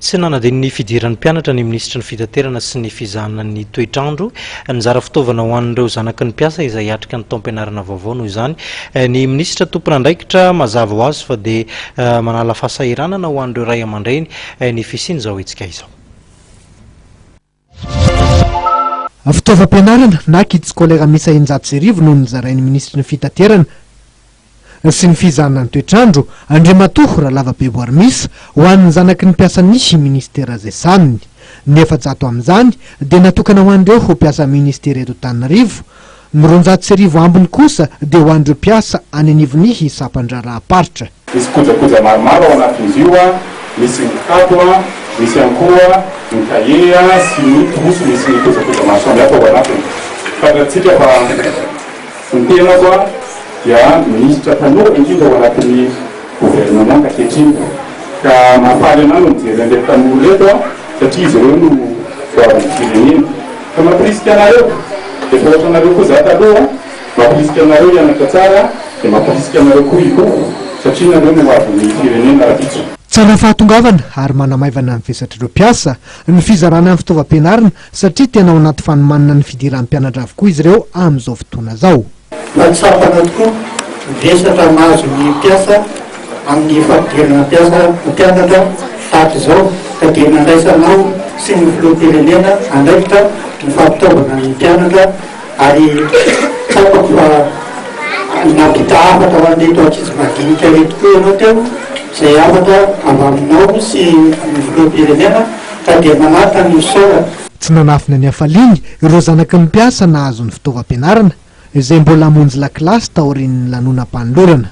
Tsy nanadiny fidiran'ny mpianatra ny ministra ny fitaterana sy ny fizahana ny toetrandro nizara fitaovana ho an'ireo zanaky ny mpiasa izay atrika ny taom-pianarana vaovao noho izany ny ministra tompona andraikitra mazava ho azy fa dia manala fahasahiranana ho an'ireo ray aman-dreny ny fisiany zao hetsika izao. Fitaovam-pianarana na kit scolaire misa 100 no nizarain'ny ministra ny fitaterana sy ny fizahana ny toetrandro Andriamatoa Ralavabeboary Misa ho an'ny zanaky ny mpiasa nisy ministera zay saniny. Nefa jato amin'izany dia natokana ho an'ireo ho mpiasa ministera eto Antananarivo. Ny 200 ambiny kosa dia ho an'ireo mpiasa any anivonihy Sapandraraparitra. Misy kojakoja maromaro ao anatin'izy io misy ny kitapo misy ihany koa ny kahie sy ny trousse misy ny kojakoja maro samihafa ao anatiny. Fantatsika fa ny tena dia ministra tanora indrindra ao anatin'ny gouvernement ankehitriny ka mahafaly anao no mijery an'ireo tanora reto satria izy ireo no doavin'ny firenena ka mampirisika anareo dia fa ohatra anareo koa za taloha mampirisika anareo hianatra tsara dia mampirisika anareo koa iko satria nareo no avin'ny firenena rapitso. Tsara fahatongavana ary manamaivana ny vesatr'ireo mpiasa ny fizarana amin'ny fitaovam-pianarana satria tena ao anaty fanomanana ny fidiran'ny mpianatra avokoa izy ireo amin'izao fotoana zao. Mahatsapana tokoa vesatra mahazo ny mpiasa amin'ny fampidirana mpianatra tahaka izao ka dia nandraisanao sy ny filoham-pirenena andraikitra ny fampitaovana ny mpianatra ary tsapako fa nampita afatra ho an'reto ankizy madinika reto koa ianao teo izay afatra avy aminao sy ny filoham-pirenena ka dia manaraka ny saora. Tsy nanafina ny hafaliany ireo zanaky ny mpiasa nahazo ny fitaovam-pianarana izay mbola hamonjy lakilasy taorian'ny lanonam-panolorana.